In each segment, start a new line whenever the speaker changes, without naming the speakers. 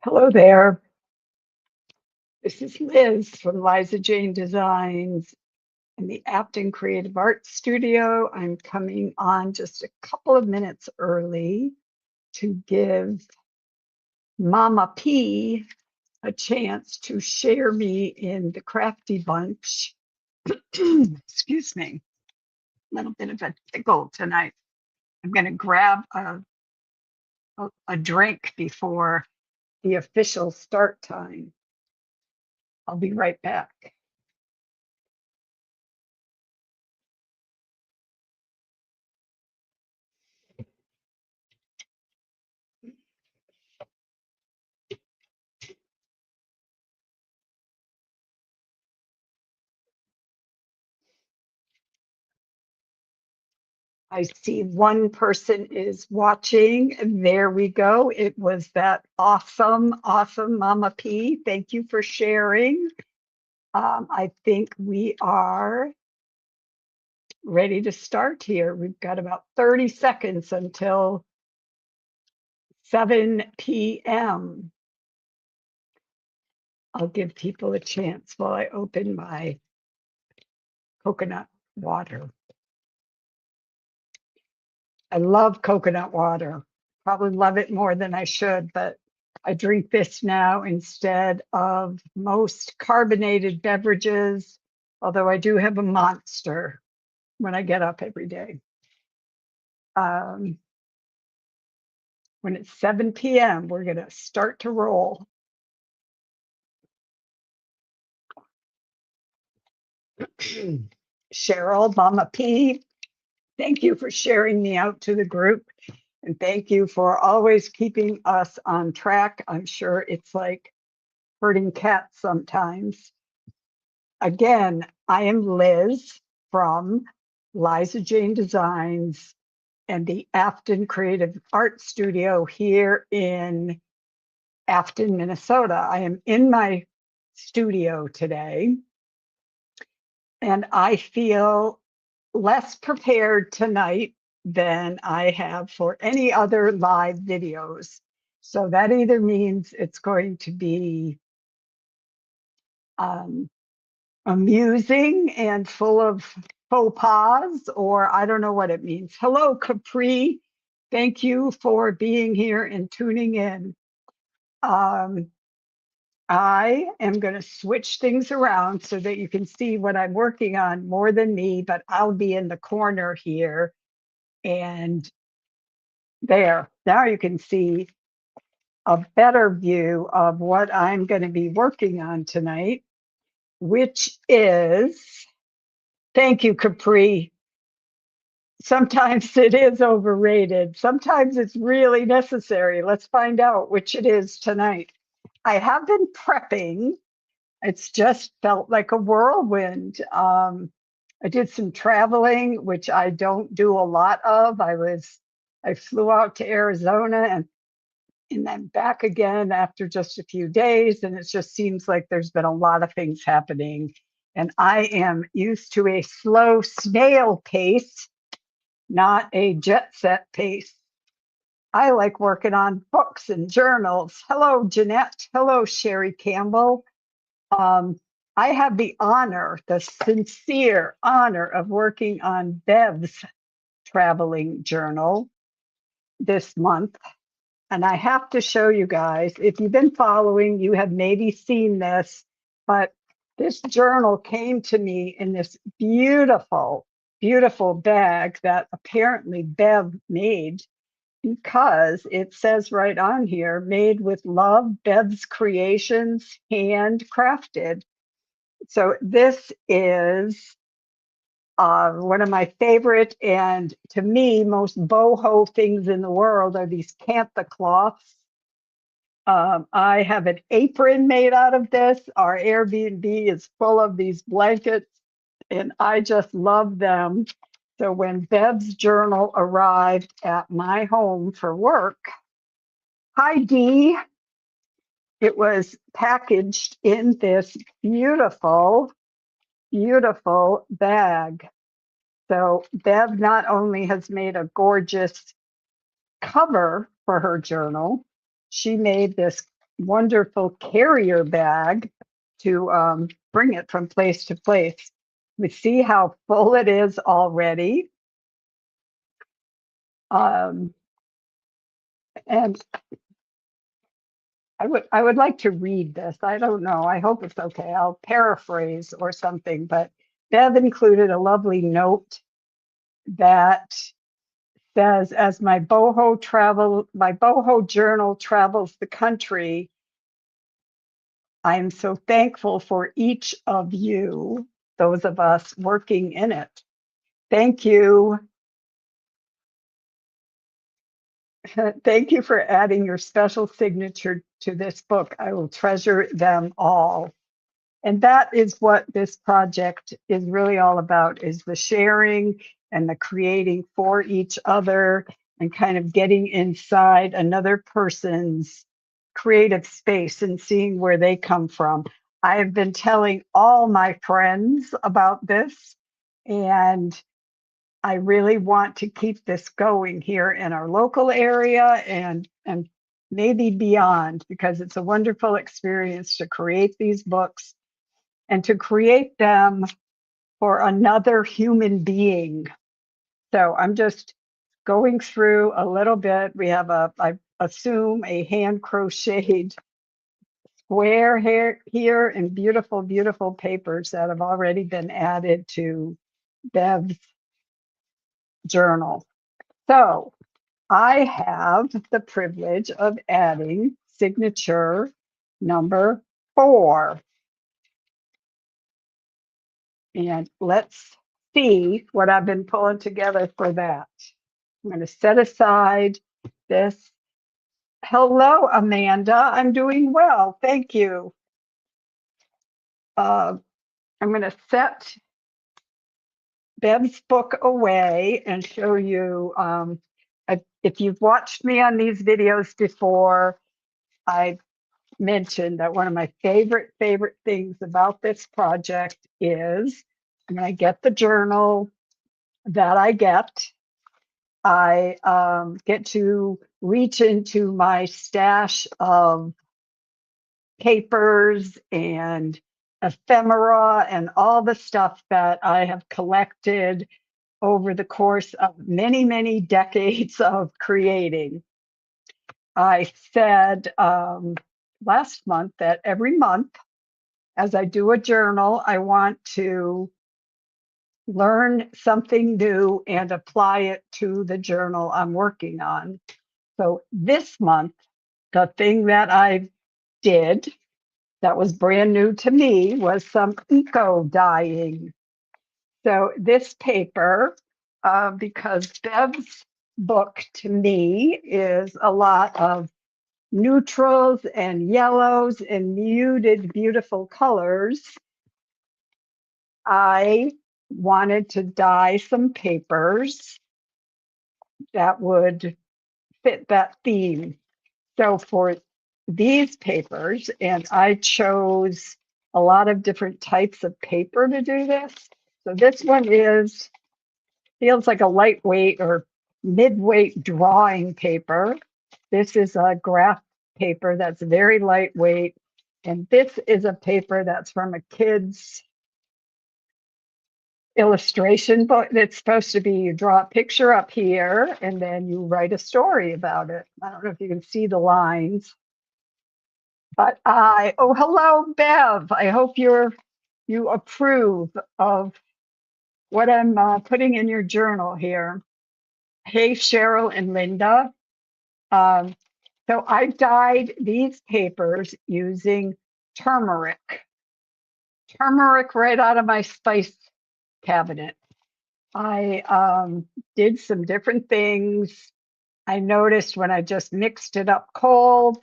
Hello there. This is Liz from Liza Jane Designs in the Afton Creative Arts Studio. I'm coming on just a couple of minutes early to give Mama P a chance to share me in the crafty bunch. Excuse me, a little bit of a tickle tonight. I'm going to grab a drink before the official start time. I'll be right back. I see one person is watching. There we go. It was that awesome Mama P. Thank you for sharing. I think we are ready to start here. We've got about 30 seconds until 7 p.m. I'll give people a chance while I open my coconut water. I love coconut water. Probably love it more than I should, but I drink this now instead of most carbonated beverages, although I do have a Monster when I get up every day. When it's 7 p.m., we're going to start to roll. Cheryl, Mama P, thank you for sharing me out to the group. And thank you for always keeping us on track. I'm sure it's like herding cats sometimes. Again, I am Liz from Liza Jane Designs and the Afton Creative Arts Studio here in Afton, Minnesota. I am in my studio today, and I feel less prepared tonight than I have for any other live videos. So that either means it's going to be amusing and full of faux pas, or I don't know what it means. Hello, Capri. Thank you for being here and tuning in. I am going to switch things around so that you can see what I'm working on more than me, but I'll be in the corner here. And there, now you can see a better view of what I'm going to be working on tonight, which is, thank you, Capri. Sometimes it is overrated. Sometimes it's really necessary. Let's find out which it is tonight. I have been prepping. It's just felt like a whirlwind. I did some traveling, which I don't do a lot of. I flew out to Arizona and then back again after just a few days. And it just seems like there's been a lot of things happening. And I am used to a slow snail pace, not a jet set pace. I like working on books and journals. Hello, Jeanette. Hello, Sherry Campbell. I have the honor, the sincere honor of working on Bev's traveling journal this month. And I have to show you guys, if you've been following, you have maybe seen this, but this journal came to me in this beautiful, beautiful bag that apparently Bev made, because it says right on here, made with love, Bev's Creations, handcrafted. So this is one of my favorite, and to me, most boho things in the world are these cantha cloths. I have an apron made out of this. Our Airbnb is full of these blankets, and I just love them. So when Bev's journal arrived at my home for work, hi Dee, it was packaged in this beautiful, beautiful bag. So Bev not only has made a gorgeous cover for her journal, she made this wonderful carrier bag to bring it from place to place. We see how full it is already. And I would like to read this. I don't know. I hope it's okay. I'll paraphrase or something, but Bev included a lovely note that says, as my BOHO journal travels the country, I am so thankful for each of you, those of us working in it. Thank you. Thank you for adding your special signature to this book. I will treasure them all. And that is what this project is really all about, is the sharing and the creating for each other and kind of getting inside another person's creative space and seeing where they come from. I have been telling all my friends about this, and I really want to keep this going here in our local area and maybe beyond, because it's a wonderful experience to create these books and to create them for another human being. So I'm just going through a little bit. We have I assume, a hand crocheted square here and beautiful, beautiful papers that have already been added to Bev's journal. So I have the privilege of adding signature number 4. And let's see what I've been pulling together for that. I'm going to set aside this. Hello, Amanda. I'm doing well. Thank you. I'm going to set Bev's book away and show you. If you've watched me on these videos before, I mentioned that one of my favorite things about this project is when I get the journal that I get to reach into my stash of papers and ephemera and all the stuff that I have collected over the course of many, many decades of creating. I said last month that every month, as I do a journal, I want to learn something new and apply it to the journal I'm working on. So this month, the thing that I did that was brand new to me was some eco dyeing. So this paper, because Bev's book to me is a lot of neutrals and yellows and muted, beautiful colors, I wanted to dye some papers that would fit that theme. So for these papers, and I chose a lot of different types of paper to do this. So this one feels like a lightweight or mid-weight drawing paper. This is a graph paper that's very lightweight. And this is a paper that's from a kid's illustration book. It's supposed to be, you draw a picture up here and then you write a story about it. I don't know if you can see the lines, but oh, hello, Bev. I hope you approve of what I'm putting in your journal here. Hey, Cheryl and Linda. Um, so I dyed these papers using turmeric right out of my spice cabinet. I did some different things. I noticed when I just mixed it up cold,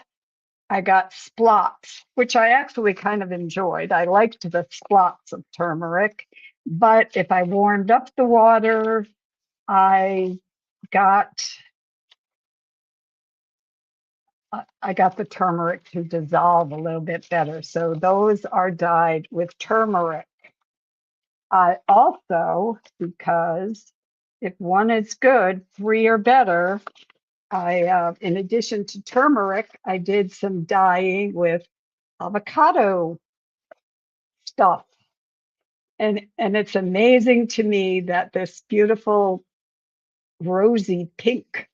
I got splots, which I actually kind of enjoyed. I liked the splots of turmeric, but if I warmed up the water, I got the turmeric to dissolve a little bit better. So those are dyed with turmeric. I also, because if one is good, 3 are better, In addition to turmeric, I did some dyeing with avocado stuff. And it's amazing to me that this beautiful rosy pink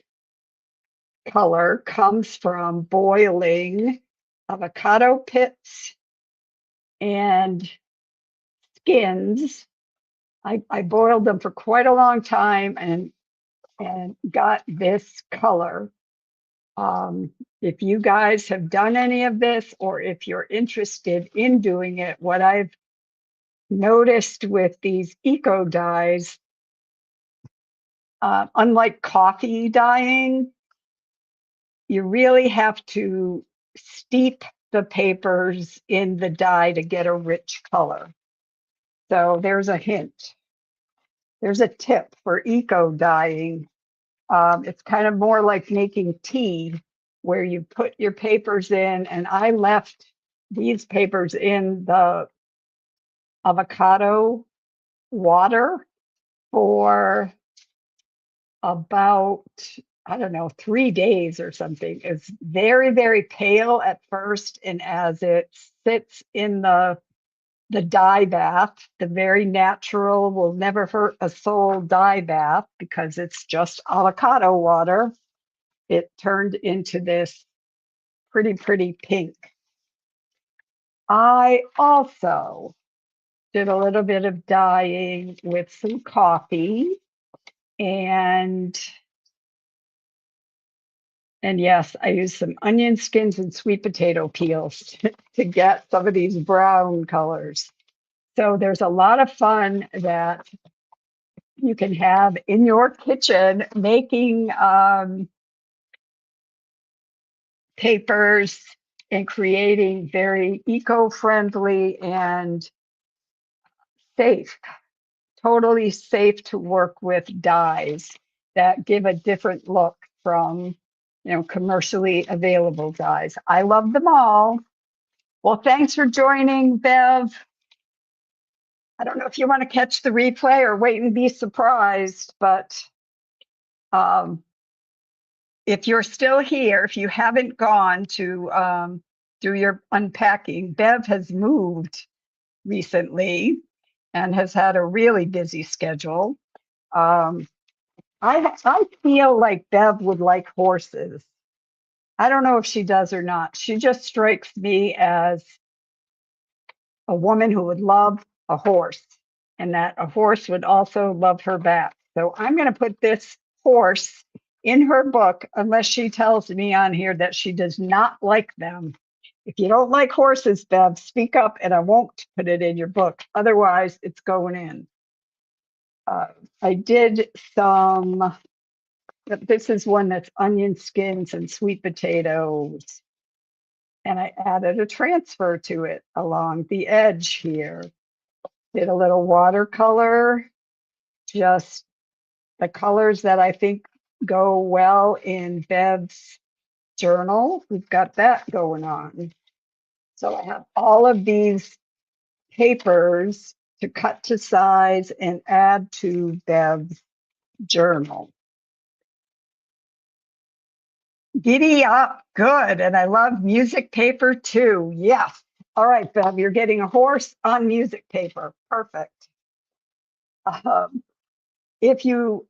color comes from boiling avocado pits and skins. I boiled them for quite a long time and got this color. If you guys have done any of this, or if you're interested in doing it, what I've noticed with these eco dyes, unlike coffee dyeing, you really have to steep the papers in the dye to get a rich color. So there's a hint. There's a tip for eco dyeing. It's kind of more like making tea, where you put your papers in, and I left these papers in the avocado water for about, I don't know, 3 days or something. It's very, very pale at first, and as it sits in the dye bath, the very natural, will never hurt a soul dye bath, because it's just avocado water, it turned into this pretty pink. I also did a little bit of dyeing with some coffee, and yes, I used some onion skins and sweet potato peels to get some of these brown colors. So there's a lot of fun that you can have in your kitchen making papers and creating very eco-friendly and safe, totally safe to work with dyes that give a different look from, commercially available dyes. I love them all. Well, thanks for joining, Bev. I don't know if you want to catch the replay or wait and be surprised, but if you're still here, if you haven't gone to do your unpacking, Bev has moved recently and has had a really busy schedule. I feel like Bev would like horses. I don't know if she does or not. She just strikes me as a woman who would love a horse, and that a horse would also love her back. So I'm going to put this horse in her book, unless she tells me on here that she does not like them. If you don't like horses, Bev, speak up and I won't put it in your book. Otherwise, it's going in. I did some, this is one that's onion skins and sweet potatoes. And I added a transfer to it along the edge here. Did a little watercolor, just the colors that I think go well in Bev's journal. We've got that going on. So I have all of these papers to cut to size and add to Bev's journal. Giddy up, good. And I love music paper too. Yes. All right, Bev, you're getting a horse on music paper. Perfect. If you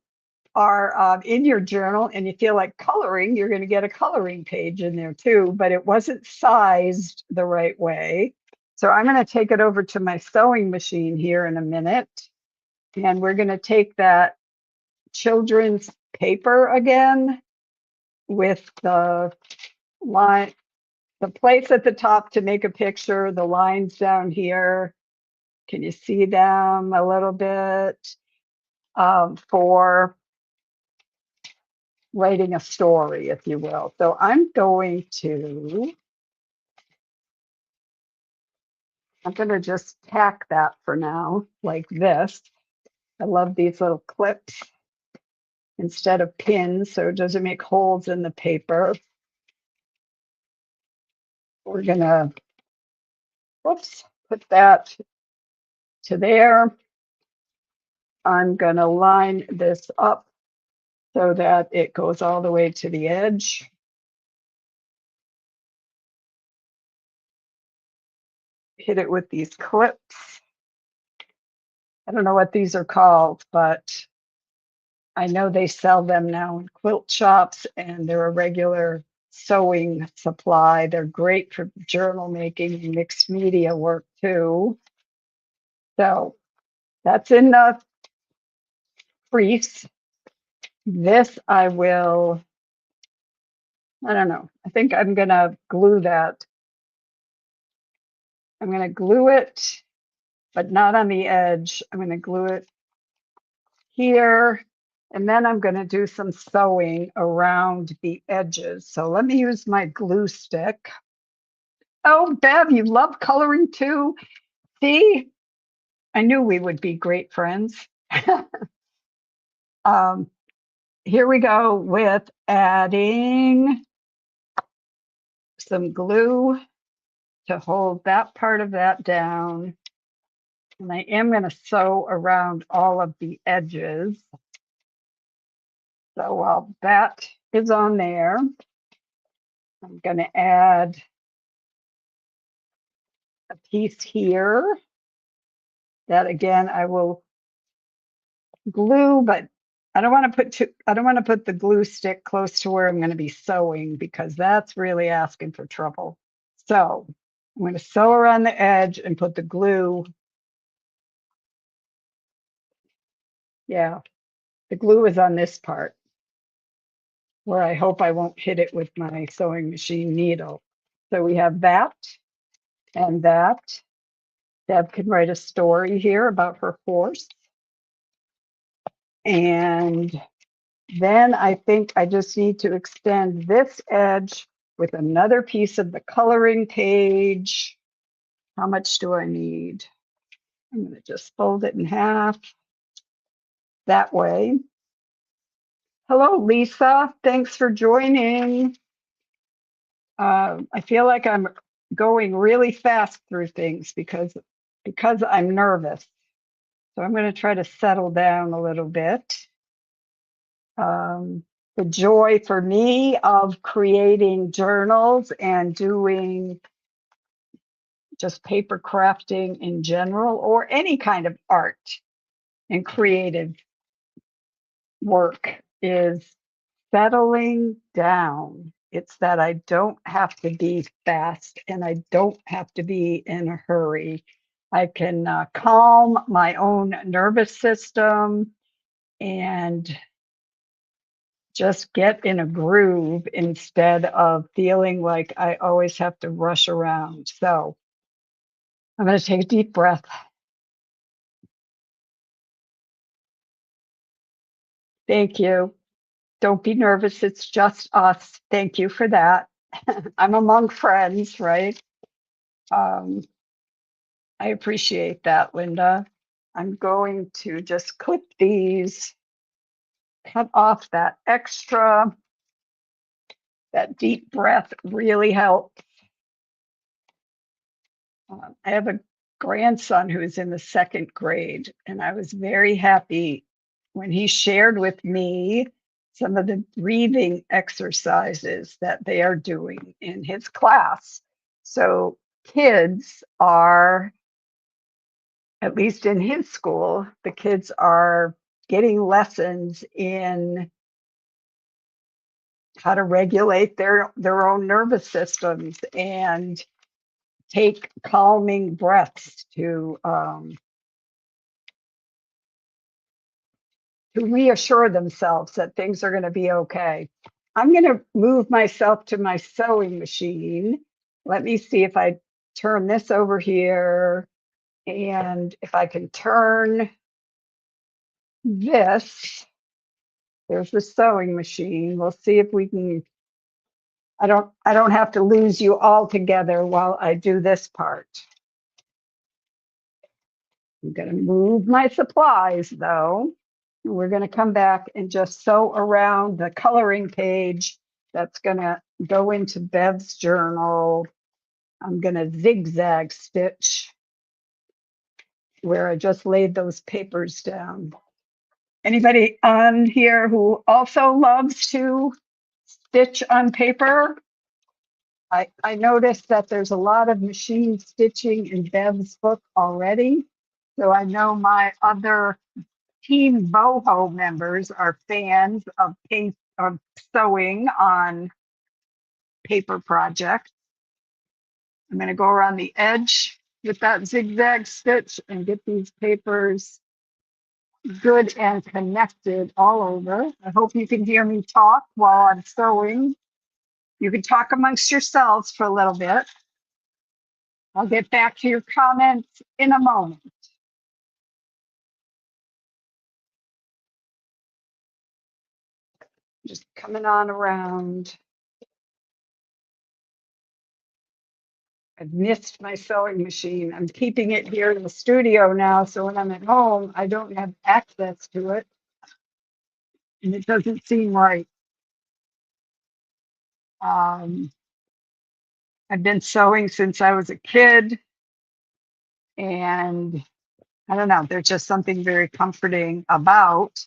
are in your journal and you feel like coloring, you're going to get a coloring page in there too, but it wasn't sized the right way. So I'm going to take it over to my sewing machine here in a minute. And we're going to take that children's paper again with the line, the place at the top to make a picture, the lines down here. Can you see them a little bit? For writing a story, if you will. So I'm going to just tack that for now, like this. I love these little clips instead of pins, so it doesn't make holes in the paper. We're gonna, whoops, put that to there. I'm gonna line this up so that it goes all the way to the edge. Hit it with these clips. I don't know what these are called, but I know they sell them now in quilt shops, and they're a regular sewing supply. They're great for journal making and mixed media work too. So that's in the crease. This I will, I don't know. I think I'm gonna glue that. I'm gonna glue it, but not on the edge. I'm gonna glue it here, and then I'm gonna do some sewing around the edges. So let me use my glue stick. Oh, Bev, you love coloring too? See, I knew we would be great friends. um, Here we go with adding some glue to hold that part of that down. And I am going to sew around all of the edges. So while that is on there, I'm going to add a piece here that again I will glue, but I don't want to put the glue stick close to where I'm going to be sewing because that's really asking for trouble. So I'm going to sew around the edge and put the glue. Yeah, the glue is on this part where I hope I won't hit it with my sewing machine needle. So we have that and that. Deb can write a story here about her horse. And then I think I just need to extend this edge with another piece of the coloring page. How much do I need? I'm going to just fold it in half that way. Hello, Lisa. Thanks for joining. I feel like I'm going really fast through things because I'm nervous. So I'm going to try to settle down a little bit. The joy for me of creating journals and doing just paper crafting in general, or any kind of art and creative work, is settling down. It's that I don't have to be fast and I don't have to be in a hurry. I can calm my own nervous system and just get in a groove instead of feeling like I always have to rush around. So I'm going to take a deep breath. Thank you. Don't be nervous. It's just us. Thank you for that. I'm among friends, right? Um, I appreciate that, Linda. I'm going to just clip these, cut off that extra. That deep breath really helps. I have a grandson who's in the second grade, and I was very happy when he shared with me some of the breathing exercises that they are doing in his class. So kids are, at least in his school, the kids are getting lessons in how to regulate their own nervous systems and take calming breaths to reassure themselves that things are going to be okay. I'm going to move myself to my sewing machine. Let me see if I turn this over here, and if I can turn this, there's the sewing machine. We'll see if we can, I don't have to lose you all together while I do this part. I'm going to move my supplies though. We're going to come back and just sew around the coloring page that's going to go into Bev's journal. I'm going to zigzag stitch where I just laid those papers down. Anybody on here who also loves to stitch on paper? I noticed that there's a lot of machine stitching in Bev's book already. So I know my other Team BOHO members are fans of sewing on paper projects. I'm going to go around the edge with that zigzag stitch and get these papers good and connected all over. I hope you can hear me talk while I'm sewing. You can talk amongst yourselves for a little bit. I'll get back to your comments in a moment. Just coming on around. I've missed my sewing machine. I'm keeping it here in the studio now, so when I'm at home, I don't have access to it. And it doesn't seem right. Um, I've been sewing since I was a kid, and I don't know, there's just something very comforting about.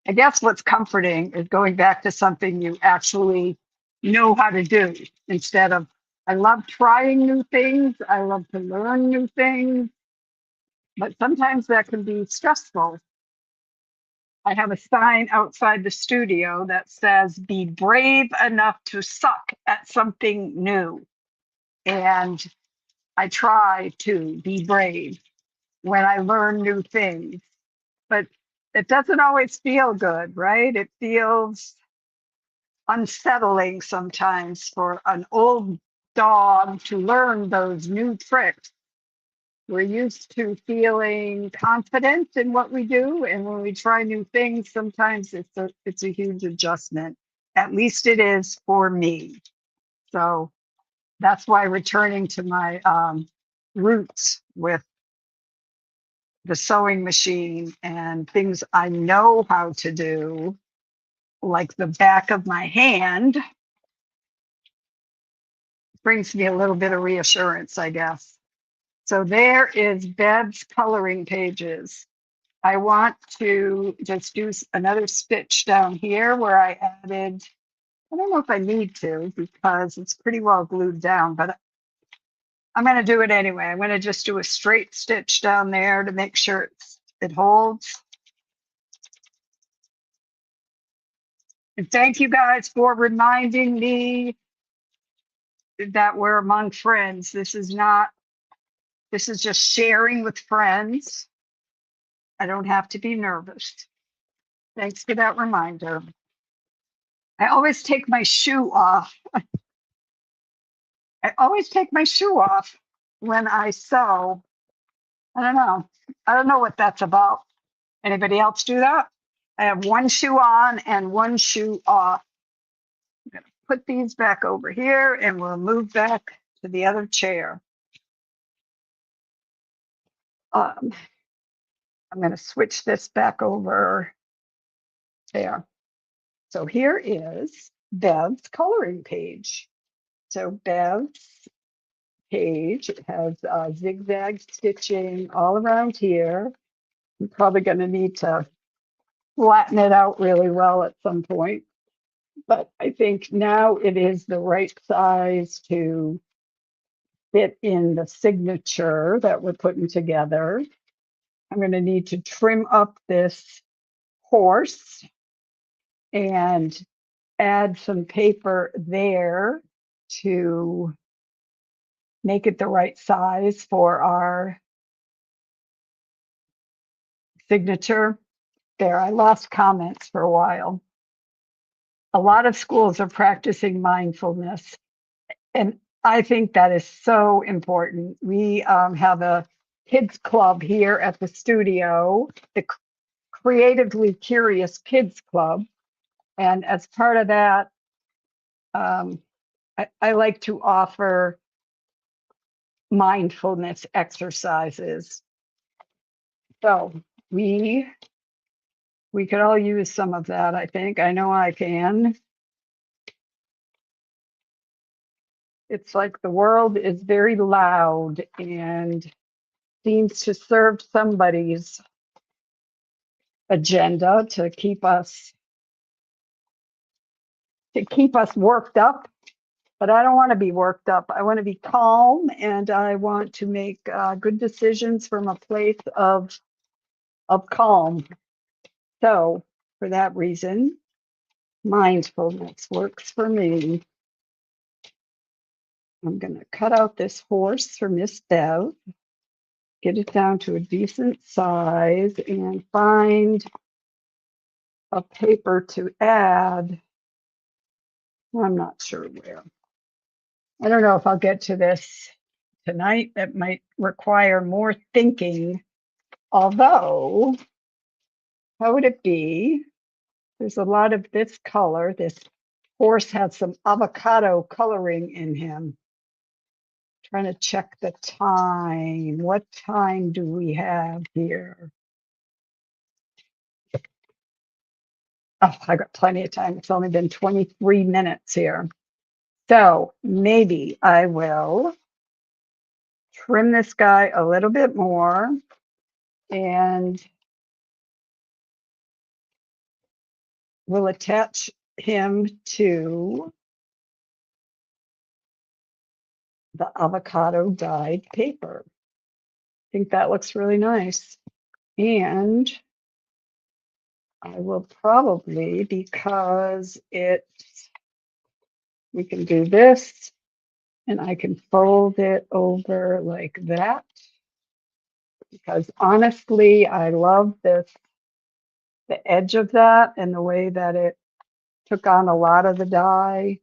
I guess what's comforting is going back to something you actually know how to do instead of, I love trying new things. I love to learn new things, but sometimes that can be stressful. I have a sign outside the studio that says, be brave enough to suck at something new. And I try to be brave when I learn new things, but it doesn't always feel good, right? It feels unsettling sometimes for an old dog to learn those new tricks. We're used to feeling confident in what we do, and when we try new things, sometimes it's a huge adjustment. At least it is for me. So that's why returning to my roots with the sewing machine and things I know how to do, like the back of my hand, brings me a little bit of reassurance, I guess. So there is Bev's coloring pages. I want to just do another stitch down here where I added, I don't know if I need to because it's pretty well glued down, but I'm going to do it anyway. I'm going to just do a straight stitch down there to make sure it holds. And thank you guys for reminding me that we're among friends. This is just sharing with friends. I don't have to be nervous. Thanks for that reminder. I always take my shoe off. I always take my shoe off when I sew. I don't know. I don't know what that's about. Anybody else do that? I have one shoe on and one shoe off. I'm going to put these back over here and we'll move back to the other chair. I'm going to switch this back over there. So here is Bev's coloring page. So Bev's page has zigzag stitching all around here. I'm probably going to need to flatten it out really well at some point, but I think now it is the right size to fit in the signature that we're putting together. I'm going to need to trim up this horse and add some paper there to make it the right size for our signature. There, I lost comments for a while. A lot of schools are practicing mindfulness, and I think that is so important. We have a kids club here at the studio, the Creatively Curious Kids Club. And as part of that, I like to offer mindfulness exercises. So we could all use some of that, I think. I know I can. It's like the world is very loud and seems to serve somebody's agenda to keep us worked up. But I don't want to be worked up. I want to be calm, and I want to make good decisions from a place of calm. So for that reason, mindfulness works for me. I'm going to cut out this horse for Miss Bev, get it down to a decent size, and find a paper to add. I'm not sure where. I don't know if I'll get to this tonight. That might require more thinking. Although, how would it be? There's a lot of this color. This horse has some avocado coloring in him. Trying to check the time. What time do we have here? Oh, I got plenty of time. It's only been 23 minutes here. So maybe I will trim this guy a little bit more and we'll attach him to the avocado dyed paper. I think that looks really nice. And I will probably, because we can do this and I can fold it over like that. Because honestly, I love the edge of that and the way that it took on a lot of the dye.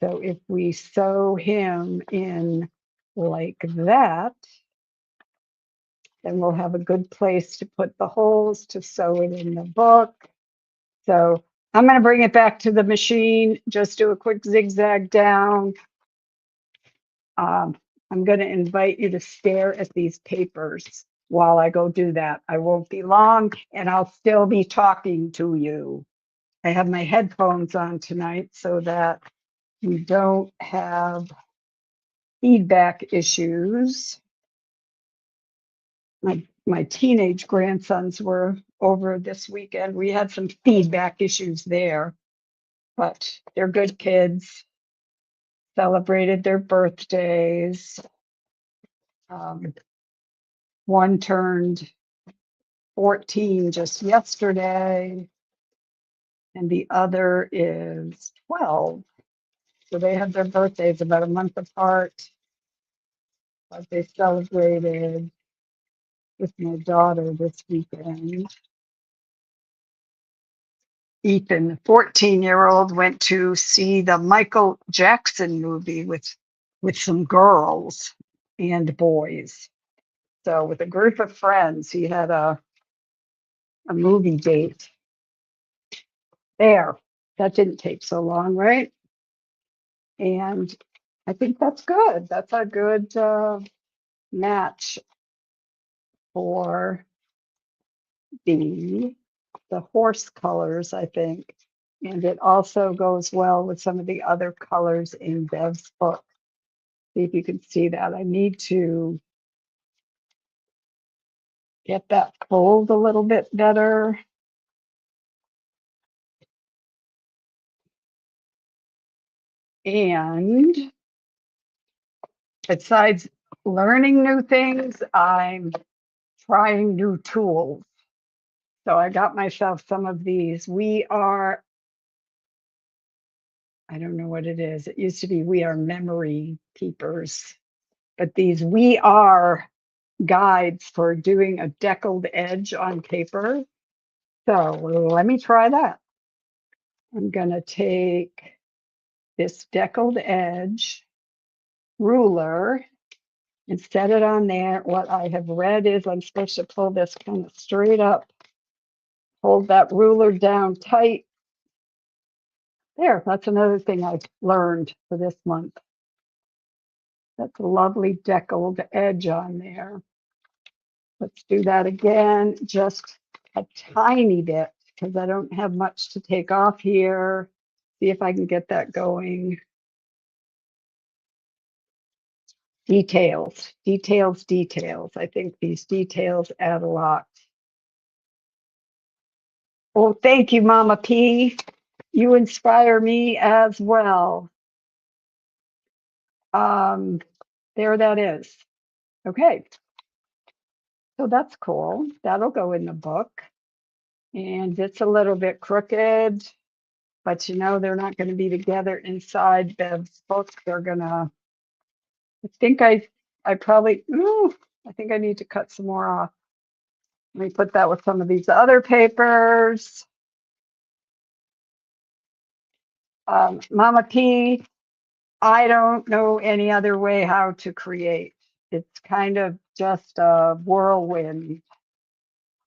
So if we sew him in like that, then we'll have a good place to put the holes to sew it in the book. So I'm going to bring it back to the machine, just do a quick zigzag down. I'm going to invite you to stare at these papers while I go do that. I won't be long and I'll still be talking to you. I have my headphones on tonight so that we don't have feedback issues. My teenage grandsons were over this weekend. We had some feedback issues there, but they're good kids, celebrated their birthdays. One turned 14 just yesterday, and the other is 12. So they have their birthdays about a month apart, but they celebrated with my daughter this weekend. Ethan, the 14-year-old, went to see the Michael Jackson movie with some girls and boys. So with a group of friends, he had a movie date. There, that didn't take so long, right? And I think that's good. That's a good match for the horse colors, I think. And it also goes well with some of the other colors in Bev's book. See if you can see that. I need to get that fold a little bit better. And besides learning new things, I'm trying new tools. So I got myself some of these. I don't know what it is. It used to be We Are Memory Keepers, but these We Are guides for doing a deckled edge on paper. So let me try that. I'm going to take this deckled edge ruler and set it on there. What I have read is I'm supposed to pull this kind of straight up, hold that ruler down tight. There, that's another thing I've learned for this month. That's a lovely deckled edge on there. Let's do that again, just a tiny bit, because I don't have much to take off here. See if I can get that going. Details, details, details. I think these details add a lot. Oh, thank you, Mama P. You inspire me as well. Um, there that is. Okay, so that's cool. That'll go in the book. And it's a little bit crooked, but you know, they're not going to be together inside Bev's book. They're gonna, I think I probably, ooh, I think I need to cut some more off. Let me put that with some of these other papers. Mama P, I don't know any other way how to create. It's kind of just a whirlwind,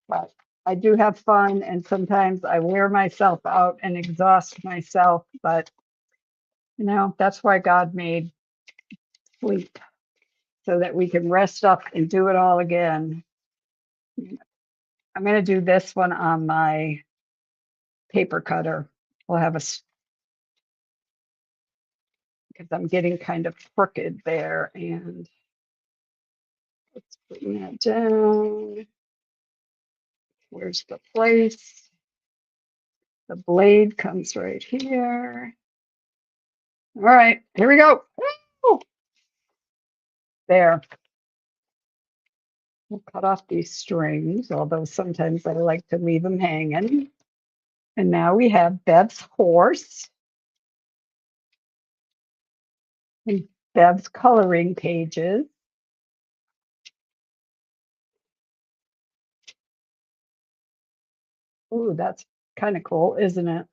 but I do have fun, and sometimes I wear myself out and exhaust myself, but you know, that's why God made sleep, so that we can rest up and do it all again. I'm going to do this one on my paper cutter. We'll have a, because I'm getting kind of crooked there, and let's bring that down. Where's the place? The blade comes right here. All right, here we go. Woo! There. We'll cut off these strings, although sometimes I like to leave them hanging. And now we have Bev's horse and Bev's coloring pages. Ooh, that's kind of cool, isn't it?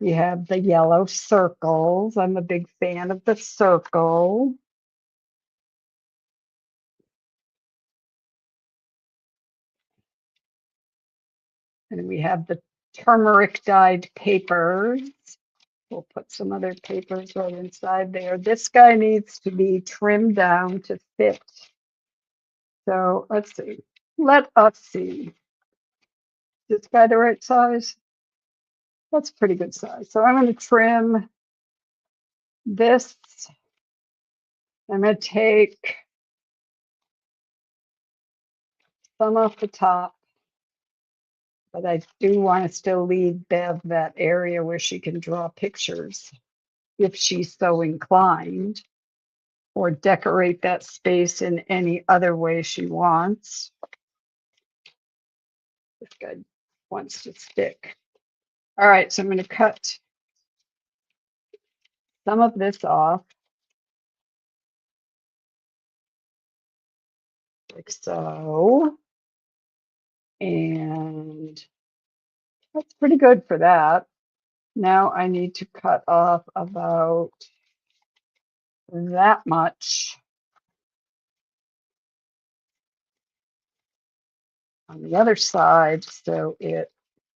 We have the yellow circles. I'm a big fan of the circle. And we have the turmeric dyed papers. We'll put some other papers right inside there. This guy needs to be trimmed down to fit. So let's see. Let us see. Is this guy the right size? That's a pretty good size. So I'm going to trim this. I'm going to take some off the top, but I do want to still leave Bev that area where she can draw pictures if she's so inclined, or decorate that space in any other way she wants. This guy wants to stick. All right, so I'm going to cut some of this off, like so. And that's pretty good for that. Now I need to cut off about that much on the other side, so it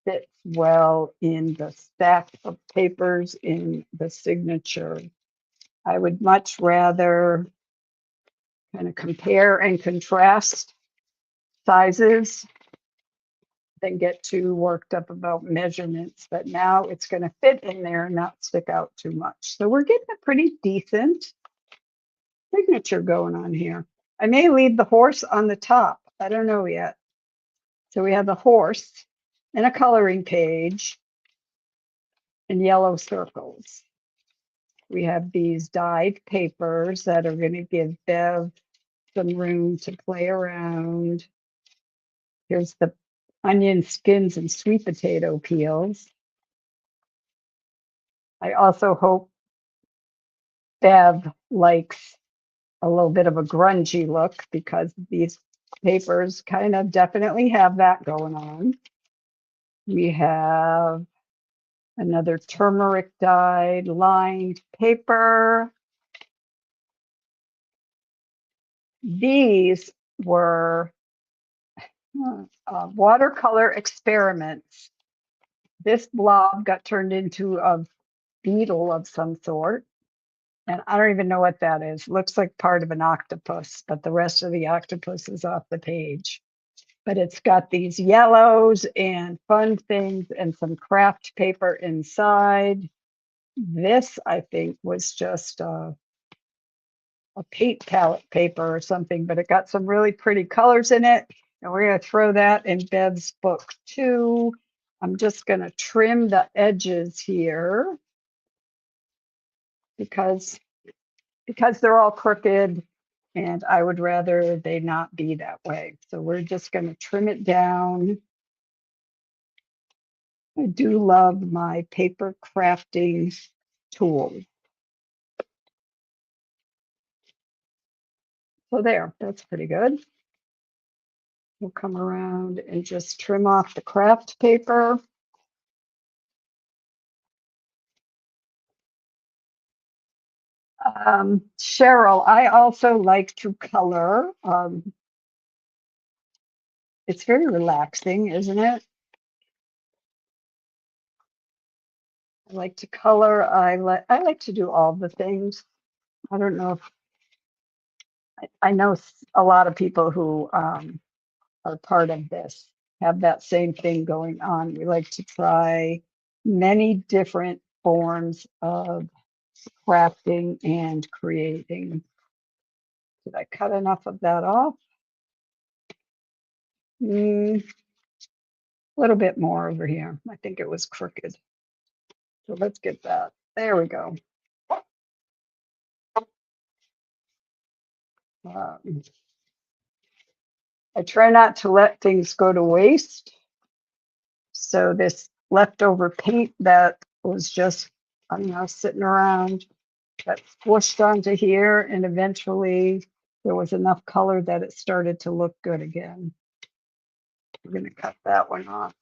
fits well in the stack of papers in the signature. I would much rather kind of compare and contrast sizes than get too worked up about measurements, but now it's going to fit in there and not stick out too much. So we're getting a pretty decent signature going on here. I may leave the horse on the top. I don't know yet. So we have the horse and a coloring page and yellow circles. We have these dyed papers that are going to give Bev some room to play around. Here's the onion skins and sweet potato peels. I also hope Bev likes a little bit of a grungy look, because these papers kind of definitely have that going on. We have another turmeric dyed lined paper. These were watercolor experiments. This blob got turned into a beetle of some sort, and I don't even know what that is. Looks like part of an octopus, but the rest of the octopus is off the page. But it's got these yellows and fun things and some craft paper inside. This, I think, was just a paint palette paper or something, but it got some really pretty colors in it. And we're going to throw that in Bev's book too. I'm just going to trim the edges here because they're all crooked and I would rather they not be that way. So we're just going to trim it down. I do love my paper crafting tool. So there, that's pretty good. We'll come around and just trim off the craft paper. Cheryl, I also like to color. It's very relaxing, isn't it? I like to color. I like to do all the things. I don't know if I know a lot of people who are part of this have that same thing going on. We like to try many different forms of crafting and creating. Did I cut enough of that off? A little bit more over here. I think it was crooked. So let's get that. There we go. Um, I try not to let things go to waste. So this leftover paint that was just, I don't know, sitting around, got squished onto here, and eventually there was enough color that it started to look good again. We're going to cut that one off.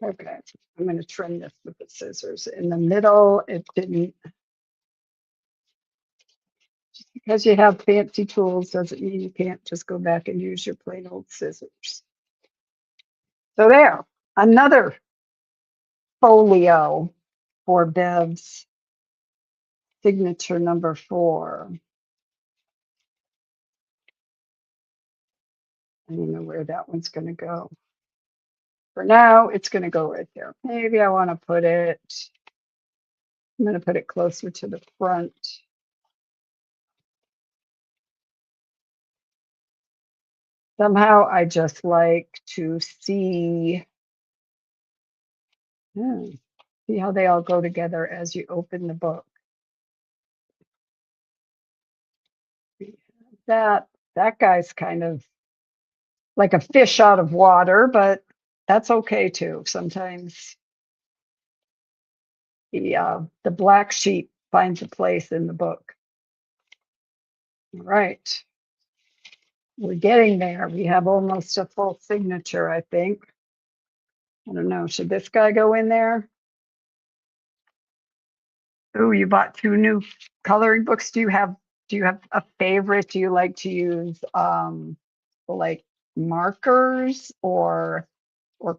Okay, I'm going to trim this with the scissors. In the middle, it didn't, just because you have fancy tools doesn't mean you can't just go back and use your plain old scissors. So there, another folio for Bev's signature number 4. I don't know where that one's going to go. For now, it's going to go right there. Maybe I want to put it, I'm going to put it closer to the front. Somehow I just like to see, see how they all go together as you open the book. That guy's kind of like a fish out of water, but that's okay too. Sometimes the black sheep finds a place in the book. All right. We're getting there. We have almost a full signature, I think. I don't know. Should this guy go in there? Oh, you bought 2 new coloring books. Do you have a favorite? Do you like to use like markers or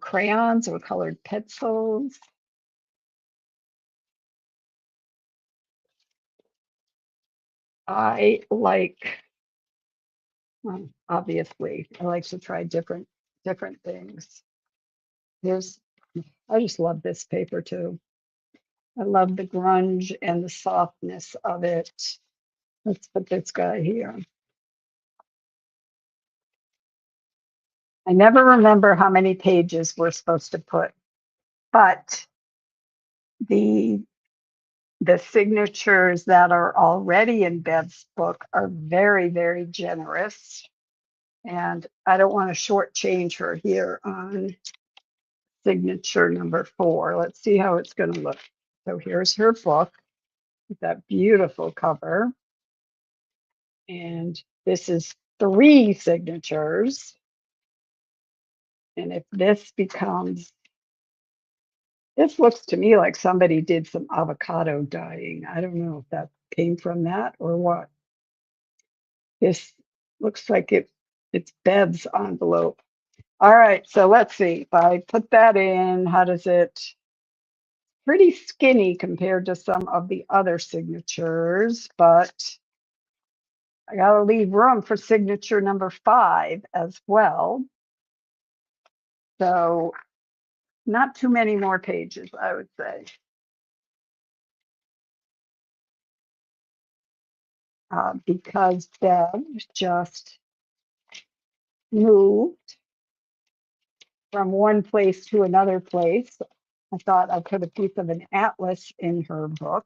crayons or colored pencils? I like obviously I like to try different things. There's I just love this paper too. I love the grunge and the softness of it. Let's put this guy here. I never remember how many pages we're supposed to put, but the signatures that are already in Bev's book are very, very generous. And I don't want to shortchange her here on signature number 4. Let's see how it's going to look. So here's her book with that beautiful cover. And this is 3 signatures. And if this becomes, this looks to me like somebody did some avocado dyeing. I don't know if that came from that or what. This looks like it's Bev's envelope. All right, so let's see. If I put that in, how does it? Pretty skinny compared to some of the other signatures, but I gotta leave room for signature number 5 as well. So not too many more pages, I would say. Because Bev just moved from one place to another place. I thought I'd put a piece of an atlas in her book.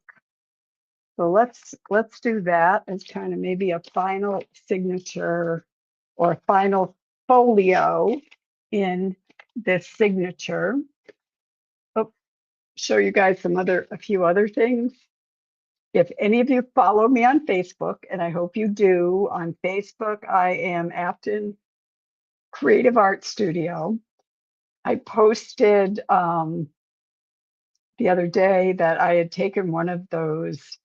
So let's do that as kind of maybe a final signature or a final folio in this signature. Oh, show you guys a few other things. If any of you follow me on Facebook, and I hope you do, on Facebook, I am Afton Creative Art Studio. I posted the other day that I had taken one of those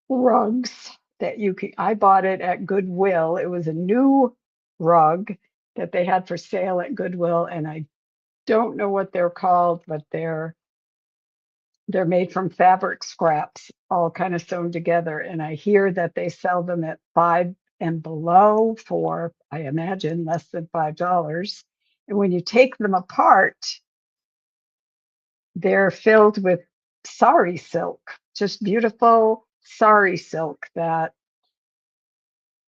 rugs that I bought it at Goodwill. It was a new rug that they had for sale at Goodwill, and I don't know what they're called, but they're made from fabric scraps, all kind of sewn together. And I hear that they sell them at $5 and below for, I imagine, less than $5. And when you take them apart, they're filled with sari silk, just beautiful sari silk that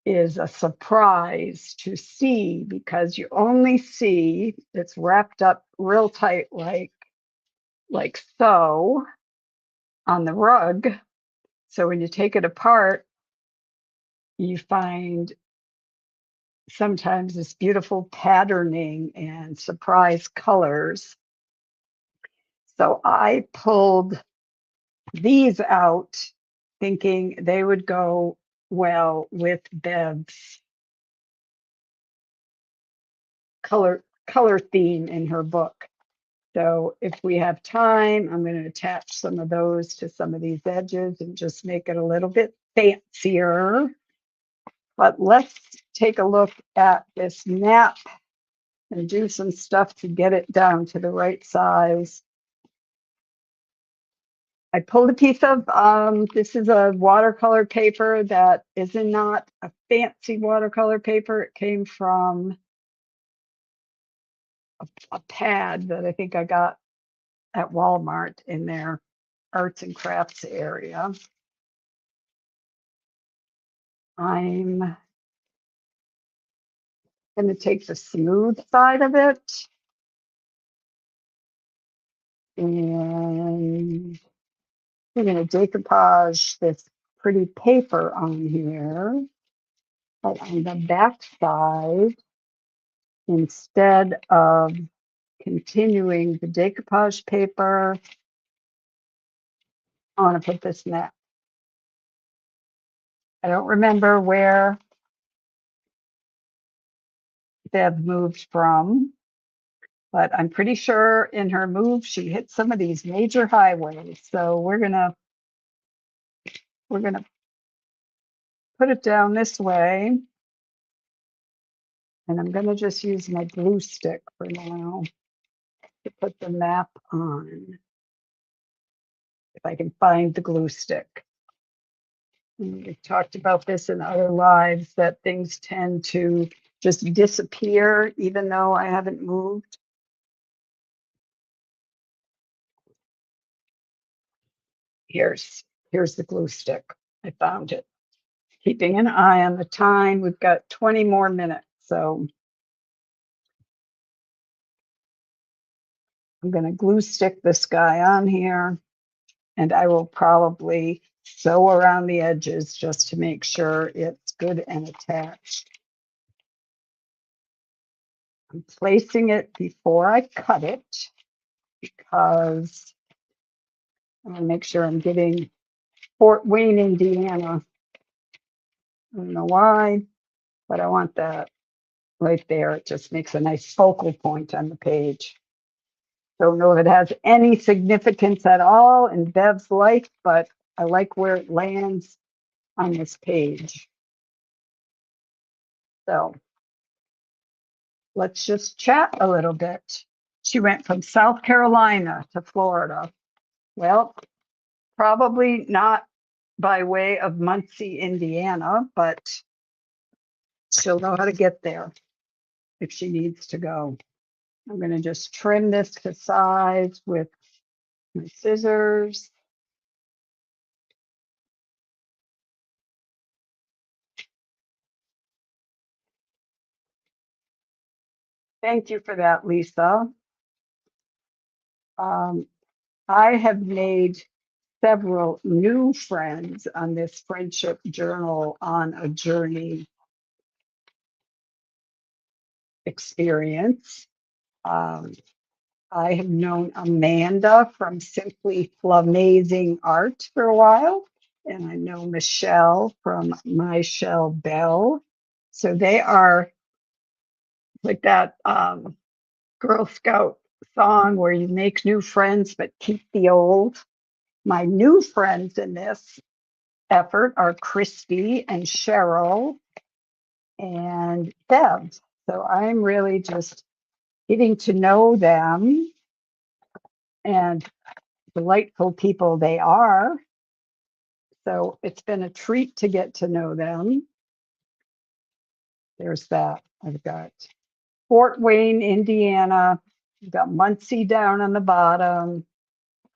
is a surprise to see, because you only see it's wrapped up real tight like so on the rug. So when you take it apart, you find sometimes this beautiful patterning and surprise colors. So I pulled these out thinking they would go well with Bev's color theme in her book. So if we have time, I'm going to attach some of those to some of these edges and just make it a little bit fancier. But let's take a look at this map and do some stuff to get it down to the right size. I pulled a piece of, this is a watercolor paper that is not a fancy watercolor paper. It came from a pad that I think I got at Walmart in their arts and crafts area. I'm going to take the smooth side of it and we're going to decoupage this pretty paper on here. But on the back side, instead of continuing the decoupage paper, I want to put this map. I don't remember where Bev moved from, but I'm pretty sure in her move she hit some of these major highways. So we're gonna put it down this way, and I'm gonna just use my glue stick for now to put the map on, if I can find the glue stick. We've talked about this in other lives, that things tend to just disappear even though I haven't moved. Here's the glue stick. I found it. Keeping an eye on the time. We've got 20 more minutes, so I'm going to glue stick this guy on here, and I will probably sew around the edges just to make sure it's good and attached. I'm placing it before I cut it because I want to make sure I'm getting Fort Wayne, Indiana. I don't know why, but I want that right there. It just makes a nice focal point on the page. Don't know if it has any significance at all in Bev's life, but I like where it lands on this page. So let's just chat a little bit. She went from South Carolina to Florida. Well, probably not by way of Muncie, Indiana, but she'll know how to get there if she needs to go. I'm going to just trim this to size with my scissors. Thank you for that, Lisa. Um, I have made several new friends on this friendship journal on a journey experience. Um, I have known Amanda from Simply Flamazing Art for a while, and I know Michelle from My Shell Bell. So they are like that Girl Scout song where you make new friends but keep the old. My new friends in this effort are Christy and Cheryl and Deb. So I'm really just getting to know them, and delightful people they are. So it's been a treat to get to know them. There's that. I've got Fort Wayne, Indiana. I've got Muncie down on the bottom.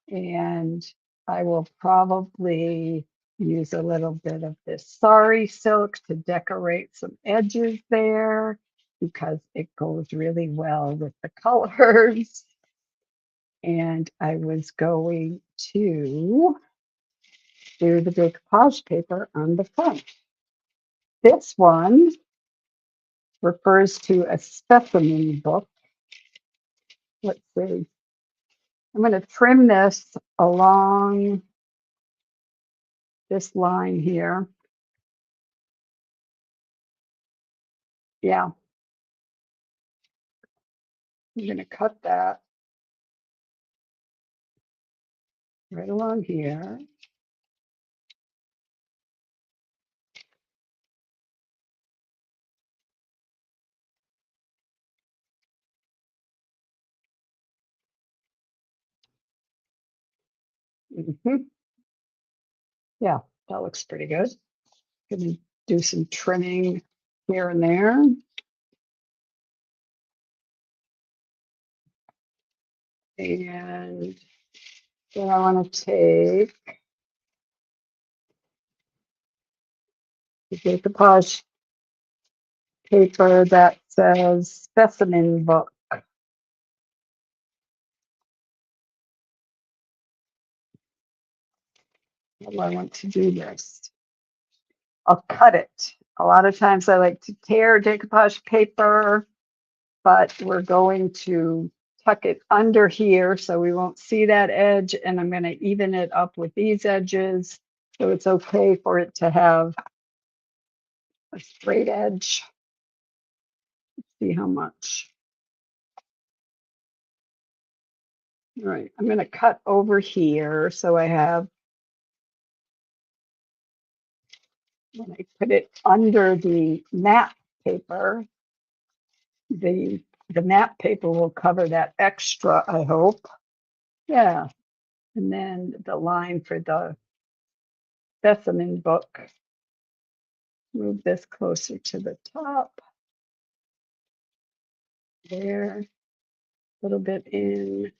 And I will probably use a little bit of this sari silk to decorate some edges there because it goes really well with the colors. And I was going to do the decoupage paper on the front. This one refers to a specimen book. Let's see. I'm going to trim this along this line here. Yeah, I'm going to cut that right along here. Mhm. Yeah, that looks pretty good. Gonna do some trimming here and there. And then I want to take the decoupage paper that says specimen book. How do I want to do this? I'll cut it. A lot of times I like to tear decoupage paper, but we're going to tuck it under here so we won't see that edge, and I'm going to even it up with these edges so it's okay for it to have a straight edge. See how much. All right, I'm going to cut over here so I have, when I put it under the map paper, the map paper will cover that extra, I hope. Yeah, and then the line for the specimen book. Move this closer to the top. There, a little bit in.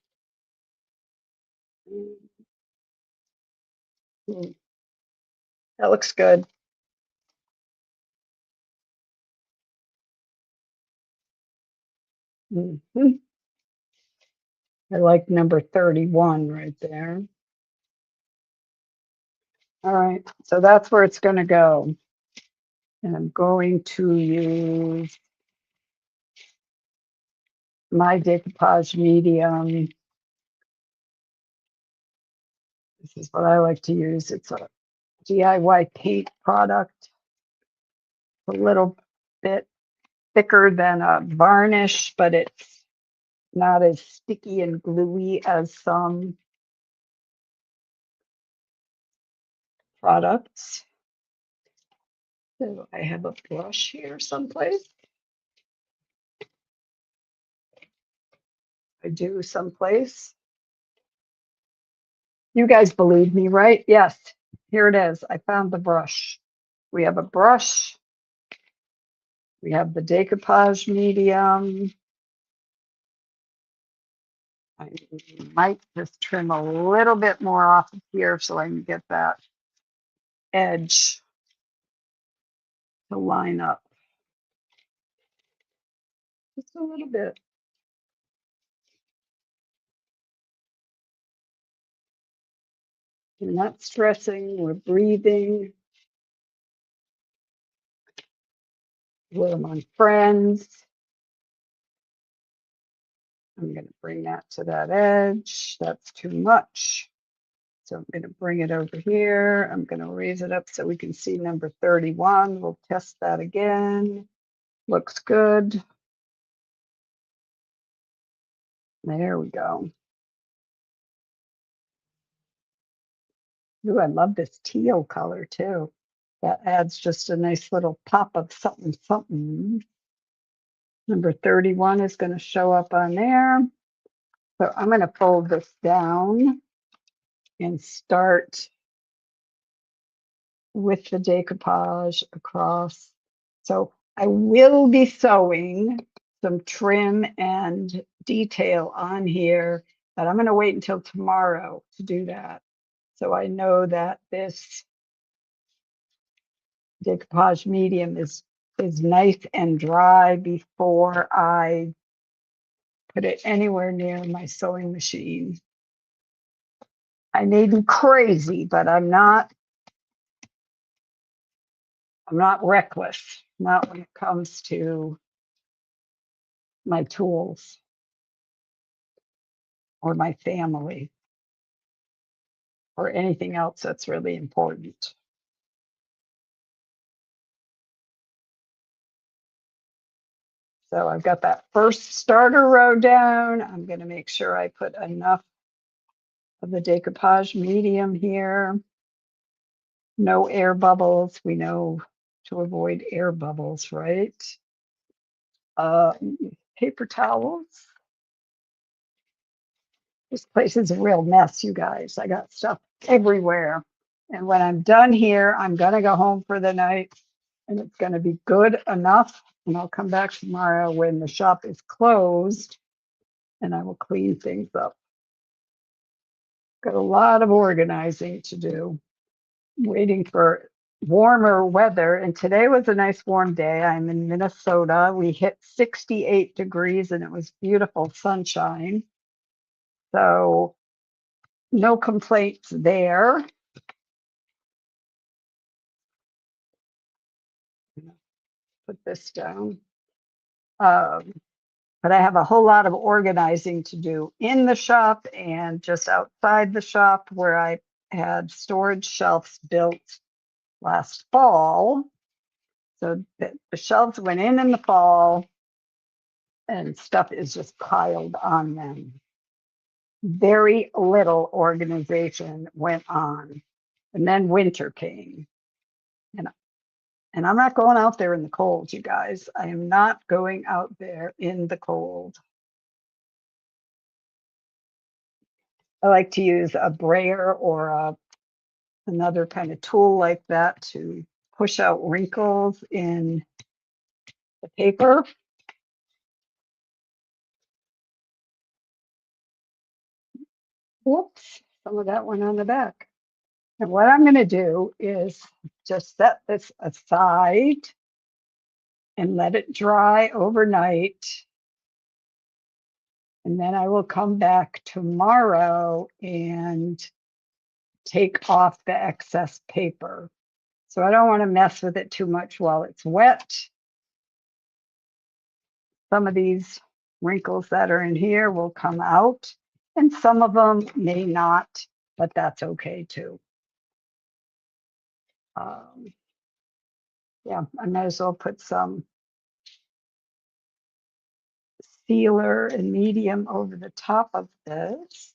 That looks good. Mhm. I like number 31 right there. All right, so that's where it's going to go. And I'm going to use my decoupage medium. This is what I like to use. It's a DIY paint product, a little bit thicker than a varnish, but it's not as sticky and gluey as some products. So I have a brush here someplace. I do someplace. You guys believe me, right? Yes, here it is. I found the brush. We have a brush. We have the decoupage medium. I might just trim a little bit more off of here so I can get that edge to line up. just a little bit. We're not stressing, we're breathing. We're among friends. I'm going to bring that to that edge. That's too much. So I'm going to bring it over here. I'm going to raise it up so we can see number 31. We'll test that again. Looks good. There we go. Ooh, I love this teal color too. That adds just a nice little pop of something, something. Number 31 is going to show up on there. So I'm going to fold this down and start with the decoupage across. So I will be sewing some trim and detail on here, but I'm going to wait until tomorrow to do that. So I know that this decoupage medium is nice and dry before I put it anywhere near my sewing machine. I may be crazy, but I'm not reckless, not when it comes to my tools or my family or anything else that's really important. So I've got that first starter row down. I'm going to make sure I put enough of the decoupage medium here. No air bubbles. We know to avoid air bubbles, right? Paper towels. This place is a real mess, you guys. I got stuff everywhere. And when I'm done here, I'm going to go home for the night and it's going to be good enough. And I'll come back tomorrow when the shop is closed and I will clean things up. Got a lot of organizing to do, waiting for warmer weather. And today was a nice warm day. I'm in Minnesota. We hit 68 degrees and it was beautiful sunshine. So no complaints there. Put this down. But I have a whole lot of organizing to do in the shop and just outside the shop where I had storage shelves built last fall. So the shelves went in the fall and stuff is just piled on them. Very little organization went on. And then winter came. And I'm not going out there in the cold, you guys. I am not going out there in the cold. I like to use a brayer or another kind of tool like that to push out wrinkles in the paper. Whoops, some of that went on the back. And what I'm going to do is just set this aside and let it dry overnight. And then I will come back tomorrow and take off the excess paper. So I don't want to mess with it too much while it's wet. Some of these wrinkles that are in here will come out and some of them may not, but that's okay too. Yeah, I might as well put some sealer and medium over the top of this.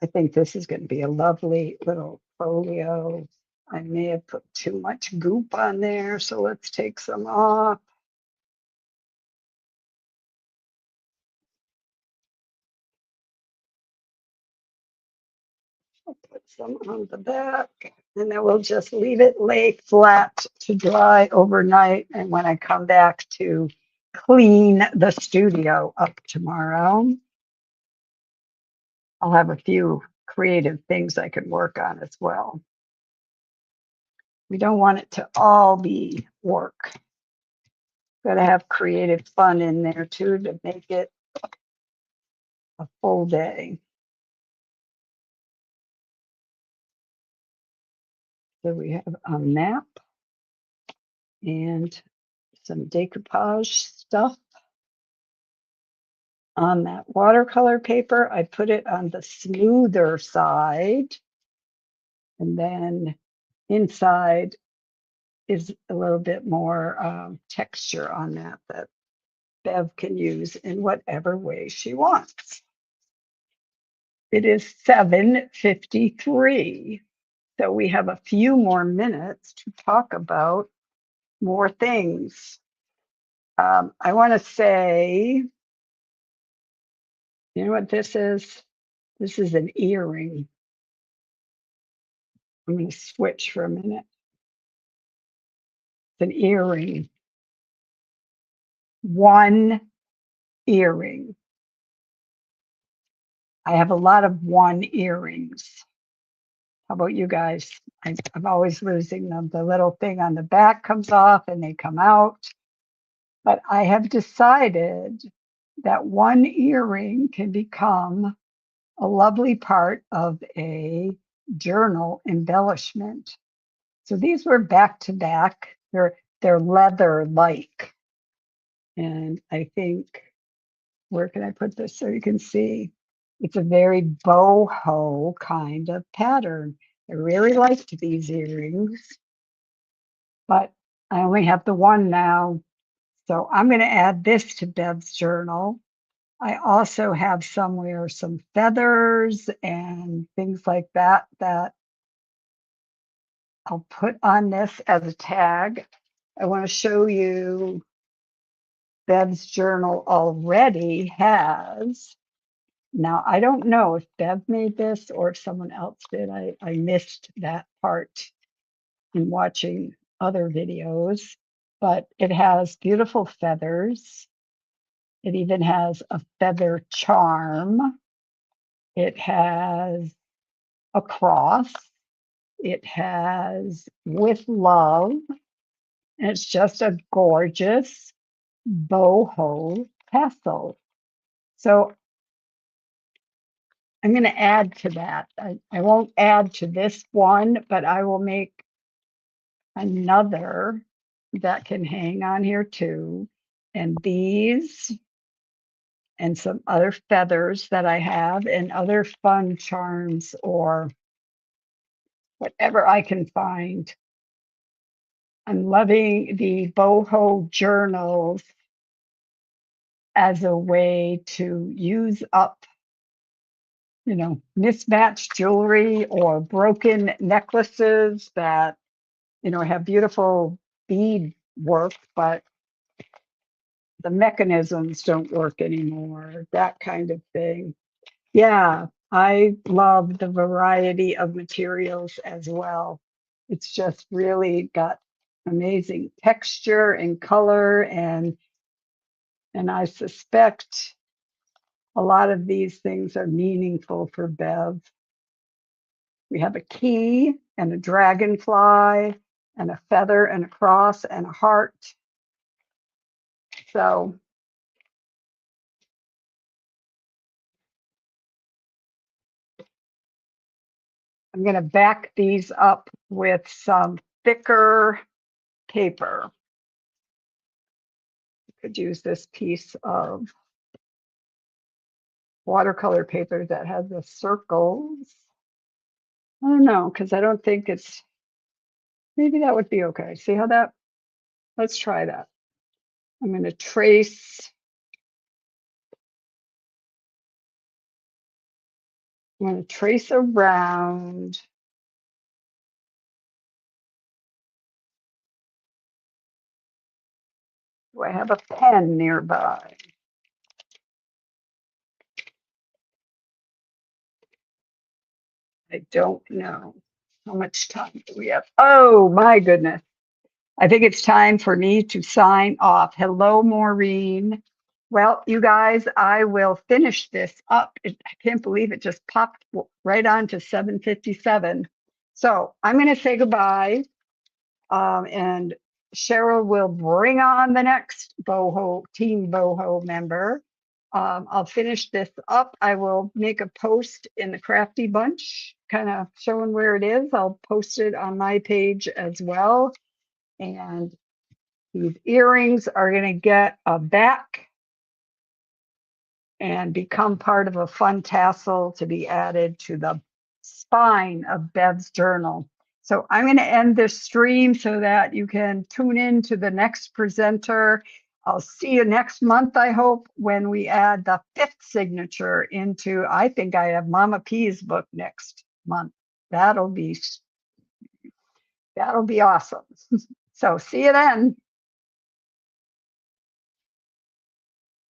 I think this is going to be a lovely little folio. I may have put too much goop on there, so let's take some off. I'll put some on the back, and then we'll just leave it lay flat to dry overnight. And when I come back to clean the studio up tomorrow, I'll have a few creative things I could work on as well. We don't want it to all be work. Got to have creative fun in there too to make it a full day. So we have a map and some decoupage stuff on that watercolor paper. I put it on the smoother side, and then inside is a little bit more texture on that Bev can use in whatever way she wants. It is 7:53, so we have a few more minutes to talk about more things. I want to say, you know what this is? This is an earring. I'm going to switch for a minute. It's an earring. One earring. I have a lot of one earrings. How about you guys? I'm always losing them. The little thing on the back comes off and they come out. But I have decided that one earring can become a lovely part of a journal embellishment. So these were back to back. They're leather like. And I think, where can I put this so you can see? It's a very boho kind of pattern. I really liked these earrings, but I only have the one now. So I'm going to add this to Bev's journal. I also have somewhere some feathers and things like that that I'll put on this as a tag. I want to show you Bev's journal already has. Now, I don't know if Bev made this or if someone else did. I missed that part in watching other videos, but it has beautiful feathers. It even has a feather charm. It has a cross. It has with love. And it's just a gorgeous boho tassel. So I'm going to add to that. I won't add to this one, but I will make another that can hang on here too. And these and some other feathers that I have and other fun charms or whatever I can find. I'm loving the boho journals as a way to use up, mismatched jewelry or broken necklaces that, have beautiful bead work, but the mechanisms don't work anymore, that kind of thing. Yeah, I love the variety of materials as well. It's just really got amazing texture and color, and I suspect a lot of these things are meaningful for Bev. We have a key and a dragonfly and a feather and a cross and a heart. So I'm going to back these up with some thicker paper. Could use this piece of watercolor paper that has the circles. I don't know, because I don't think it's, maybe that would be okay. See how that, let's try that. I'm going to trace. I'm going to trace around. Do I have a pen nearby? I don't know. How much time do we have? Oh my goodness. I think it's time for me to sign off. Hello, Maureen. Well, you guys, I will finish this up. I can't believe it just popped right on to 7:57. So I'm going to say goodbye, and Cheryl will bring on the next BOHO, Team BOHO member. I'll finish this up. I will make a post in the Crafty Bunch, kind of showing where it is. I'll post it on my page as well. And these earrings are going to get a back and become part of a fun tassel to be added to the spine of Bev's journal. So I'm going to end this stream so that you can tune in to the next presenter. I'll see you next month, I hope, when we add the 5th signature into, I think I have Mama P's book next month. That'll be awesome. So see you then.